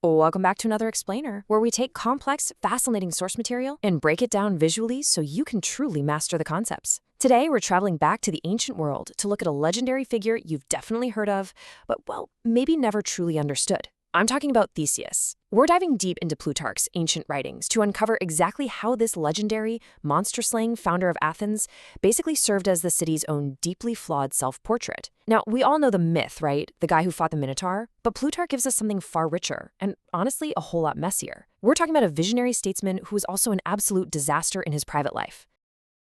Welcome back to another Explainer, where we take complex, fascinating source material and break it down visually so you can truly master the concepts. Today, we're traveling back to the ancient world to look at a legendary figure you've definitely heard of, but, well, maybe never truly understood. I'm talking about Theseus. We're diving deep into Plutarch's ancient writings to uncover exactly how this legendary, monster-slaying founder of Athens basically served as the city's own deeply flawed self-portrait. Now, we all know the myth, right? The guy who fought the Minotaur. But Plutarch gives us something far richer, and honestly, a whole lot messier. We're talking about a visionary statesman who was also an absolute disaster in his private life.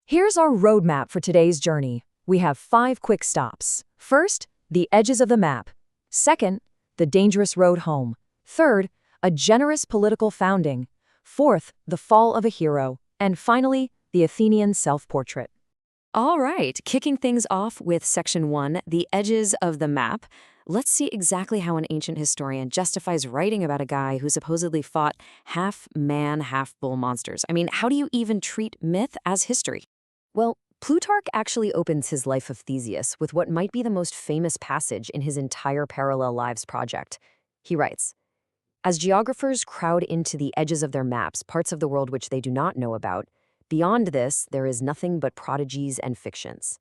Here's our roadmap for today's journey. We have 5 quick stops. First, the edges of the map. Second, the dangerous road home. Third, a generous political founding. Fourth, the fall of a hero. And finally, the Athenian self-portrait. All right, kicking things off with Section 1, the edges of the map. Let's see exactly how an ancient historian justifies writing about a guy who supposedly fought half-man, half-bull monsters. I mean, how do you even treat myth as history? Well, Plutarch actually opens his Life of Theseus with what might be the most famous passage in his entire Parallel Lives project. He writes, "As geographers crowd into the edges of their maps parts of the world which they do not know about, beyond this there is nothing but prodigies and fictions."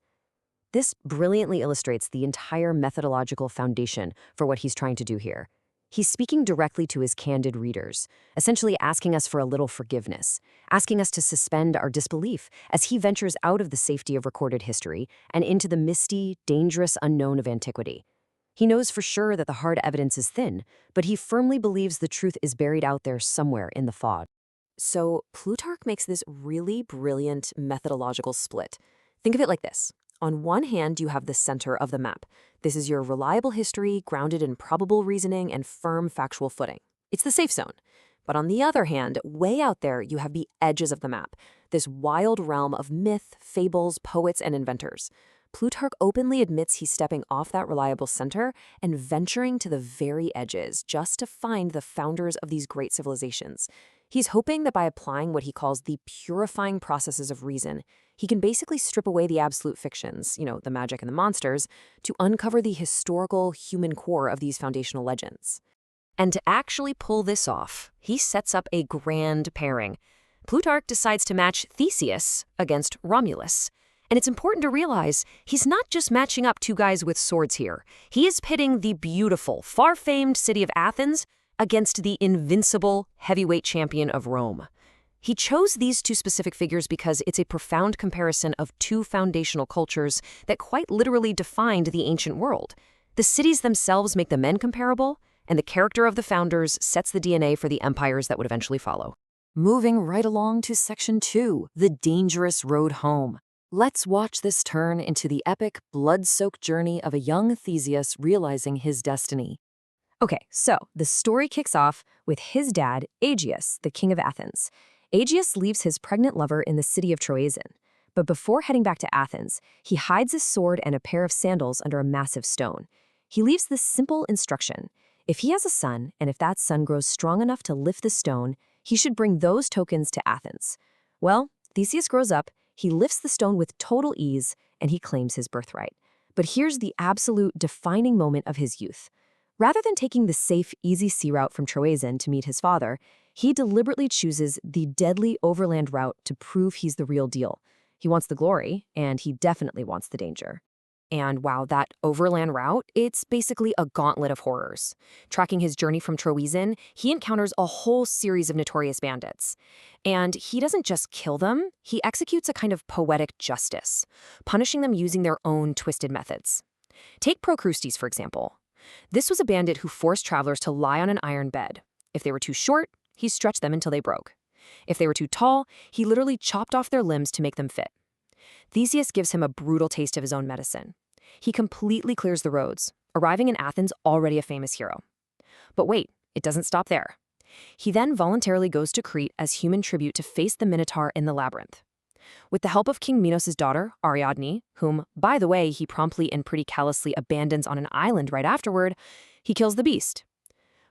This brilliantly illustrates the entire methodological foundation for what he's trying to do here. He's speaking directly to his candid readers, essentially asking us for a little forgiveness, asking us to suspend our disbelief as he ventures out of the safety of recorded history and into the misty, dangerous unknown of antiquity. He knows for sure that the hard evidence is thin, but he firmly believes the truth is buried out there somewhere in the fog. So Plutarch makes this really brilliant methodological split. Think of it like this. On one hand, you have the center of the map. This is your reliable history, grounded in probable reasoning and firm factual footing. It's the safe zone. But on the other hand, way out there, you have the edges of the map, this wild realm of myth, fables, poets, and inventors. Plutarch openly admits he's stepping off that reliable center and venturing to the very edges just to find the founders of these great civilizations. He's hoping that by applying what he calls the purifying processes of reason, he can basically strip away the absolute fictions, the magic and the monsters, to uncover the historical human core of these foundational legends. And to actually pull this off, he sets up a grand pairing. Plutarch decides to match Theseus against Romulus. And it's important to realize he's not just matching up two guys with swords here. He is pitting the beautiful, far-famed city of Athens against the invincible heavyweight champion of Rome. He chose these two specific figures because it's a profound comparison of two foundational cultures that quite literally defined the ancient world. The cities themselves make the men comparable, and the character of the founders sets the DNA for the empires that would eventually follow. Moving right along to Section 2, the dangerous road home. Let's watch this turn into the epic, blood-soaked journey of a young Theseus realizing his destiny. Okay, so the story kicks off with his dad, Aegeus, the king of Athens. Aegeus leaves his pregnant lover in the city of Troezen, but before heading back to Athens, he hides his sword and a pair of sandals under a massive stone. He leaves this simple instruction. If he has a son, and if that son grows strong enough to lift the stone, he should bring those tokens to Athens. Well, Theseus grows up, he lifts the stone with total ease, and he claims his birthright. But here's the absolute defining moment of his youth. Rather than taking the safe, easy sea route from Troezen to meet his father, he deliberately chooses the deadly overland route to prove he's the real deal. He wants the glory, and he definitely wants the danger. And wow, that overland route, it's basically a gauntlet of horrors. Tracking his journey from Troezen, he encounters a whole series of notorious bandits. And he doesn't just kill them, he executes a kind of poetic justice, punishing them using their own twisted methods. Take Procrustes, for example. This was a bandit who forced travelers to lie on an iron bed. If they were too short, he stretched them until they broke. If they were too tall, he literally chopped off their limbs to make them fit. Theseus gives him a brutal taste of his own medicine. He completely clears the roads, arriving in Athens already a famous hero. But wait, it doesn't stop there. He then voluntarily goes to Crete as human tribute to face the Minotaur in the labyrinth. With the help of King Minos' daughter, Ariadne, whom, by the way, he promptly and pretty callously abandons on an island right afterward, he kills the beast.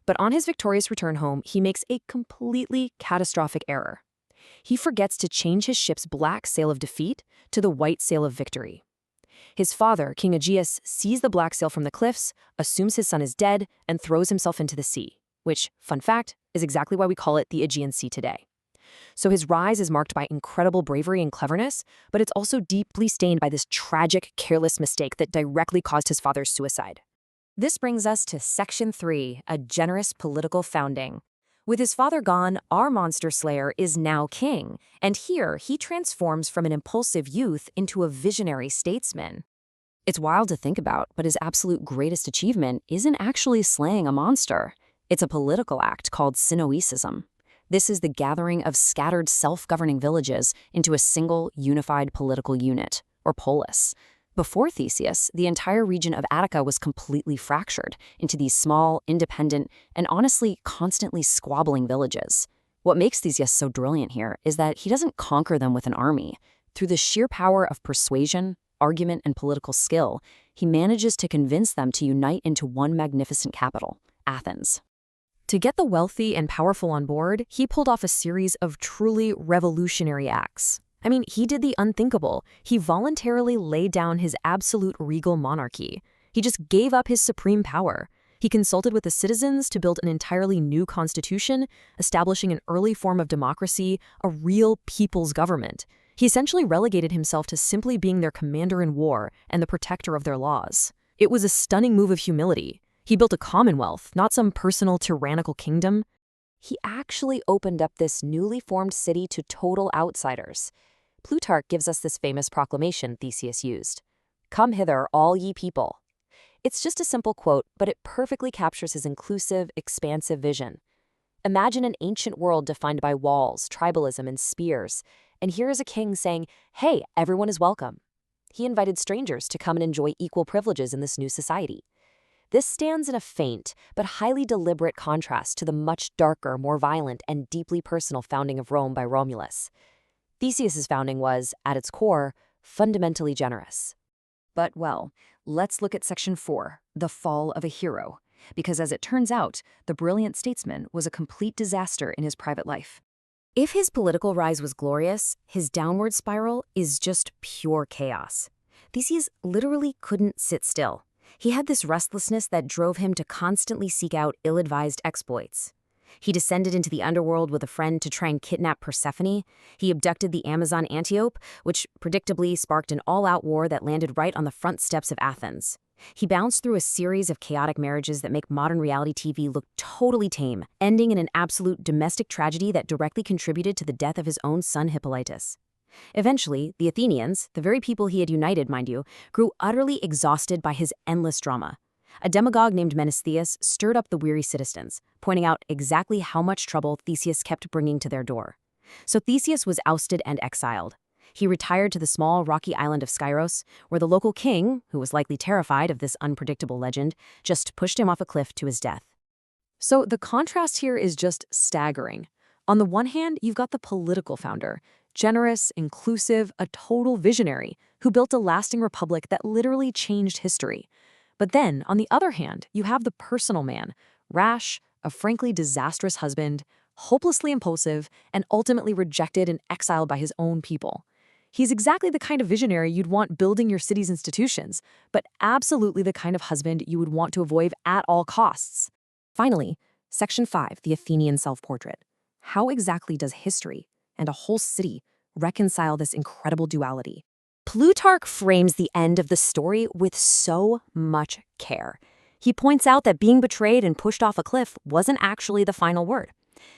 But on his victorious return home, he makes a completely catastrophic error. He forgets to change his ship's black sail of defeat to the white sail of victory. His father, King Aegeus, sees the black sail from the cliffs, assumes his son is dead, and throws himself into the sea. which, fun fact, is exactly why we call it the Aegean Sea today. So his rise is marked by incredible bravery and cleverness, but it's also deeply stained by this tragic, careless mistake that directly caused his father's suicide. This brings us to Section 3, a generous political founding. With his father gone, our monster slayer is now king, and here he transforms from an impulsive youth into a visionary statesman. It's wild to think about, but his absolute greatest achievement isn't actually slaying a monster. It's a political act called synoecism. This is the gathering of scattered self-governing villages into a single, unified political unit, or polis. Before Theseus, the entire region of Attica was completely fractured into these small, independent, and honestly constantly squabbling villages. What makes Theseus so brilliant here is that he doesn't conquer them with an army. Through the sheer power of persuasion, argument, and political skill, he manages to convince them to unite into one magnificent capital, Athens. To get the wealthy and powerful on board, he pulled off a series of truly revolutionary acts. I mean, he did the unthinkable. He voluntarily laid down his absolute regal monarchy. He just gave up his supreme power. He consulted with the citizens to build an entirely new constitution, establishing an early form of democracy, a real people's government. He essentially relegated himself to simply being their commander in war and the protector of their laws. It was a stunning move of humility. He built a commonwealth, not some personal tyrannical kingdom. He actually opened up this newly formed city to total outsiders. Plutarch gives us this famous proclamation Theseus used. "Come hither, all ye people." It's just a simple quote, but it perfectly captures his inclusive, expansive vision. Imagine an ancient world defined by walls, tribalism, and spears. And here is a king saying, "Hey, everyone is welcome." He invited strangers to come and enjoy equal privileges in this new society. This stands in a faint but highly deliberate contrast to the much darker, more violent, and deeply personal founding of Rome by Romulus. Theseus's founding was, at its core, fundamentally generous. But, well, let's look at Section 4, the fall of a hero, because as it turns out, the brilliant statesman was a complete disaster in his private life. If his political rise was glorious, his downward spiral is just pure chaos. Theseus literally couldn't sit still. He had this restlessness that drove him to constantly seek out ill-advised exploits. He descended into the underworld with a friend to try and kidnap Persephone. He abducted the Amazon Antiope, which predictably sparked an all-out war that landed right on the front steps of Athens. He bounced through a series of chaotic marriages that make modern reality TV look totally tame, ending in an absolute domestic tragedy that directly contributed to the death of his own son Hippolytus. Eventually, the Athenians, the very people he had united, mind you, grew utterly exhausted by his endless drama. A demagogue named Menestheus stirred up the weary citizens, pointing out exactly how much trouble Theseus kept bringing to their door. So Theseus was ousted and exiled. He retired to the small rocky island of Skyros, where the local king, who was likely terrified of this unpredictable legend, just pushed him off a cliff to his death. So the contrast here is just staggering. On the one hand, you've got the political founder, generous, inclusive, a total visionary, who built a lasting republic that literally changed history. But then, on the other hand, you have the personal man, rash, a frankly disastrous husband, hopelessly impulsive, and ultimately rejected and exiled by his own people. He's exactly the kind of visionary you'd want building your city's institutions, but absolutely the kind of husband you would want to avoid at all costs. Finally, Section 5, the Athenian self-portrait. How exactly does history and a whole city reconcile this incredible duality? Plutarch frames the end of the story with so much care. He points out that being betrayed and pushed off a cliff wasn't actually the final word.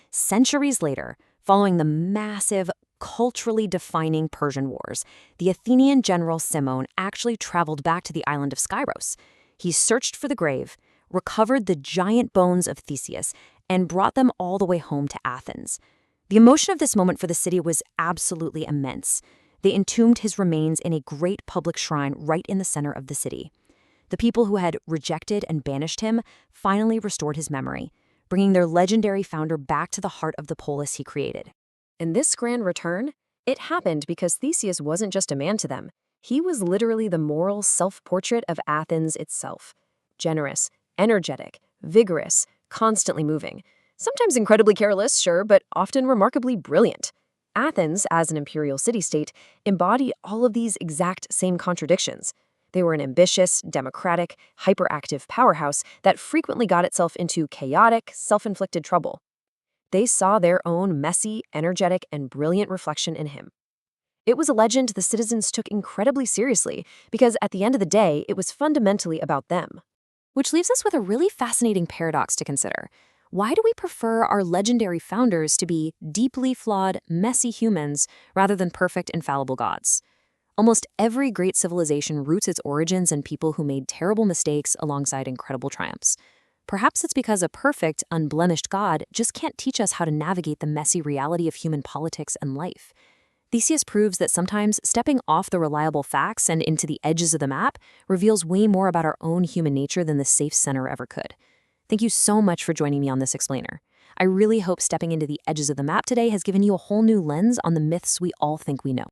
Centuries later, following the massive, culturally defining Persian Wars, the Athenian general Cimon actually traveled back to the island of Skyros. He searched for the grave, recovered the giant bones of Theseus, and brought them all the way home to Athens. The emotion of this moment for the city was absolutely immense. They entombed his remains in a great public shrine right in the center of the city. The people who had rejected and banished him finally restored his memory, bringing their legendary founder back to the heart of the polis he created. In this grand return, it happened because Theseus wasn't just a man to them. He was literally the moral self-portrait of Athens itself. Generous, energetic, vigorous, constantly moving. Sometimes incredibly careless, sure, but often remarkably brilliant. Athens, as an imperial city-state, embodied all of these exact same contradictions. They were an ambitious, democratic, hyperactive powerhouse that frequently got itself into chaotic, self-inflicted trouble. They saw their own messy, energetic, and brilliant reflection in him. It was a legend the citizens took incredibly seriously because at the end of the day, it was fundamentally about them. Which leaves us with a really fascinating paradox to consider. Why do we prefer our legendary founders to be deeply flawed, messy humans rather than perfect, infallible gods? Almost every great civilization roots its origins in people who made terrible mistakes alongside incredible triumphs. Perhaps it's because a perfect, unblemished God just can't teach us how to navigate the messy reality of human politics and life. Theseus proves that sometimes stepping off the reliable facts and into the edges of the map reveals way more about our own human nature than the safe center ever could. Thank you so much for joining me on this explainer. I really hope stepping into the edges of the map today has given you a whole new lens on the myths we all think we know.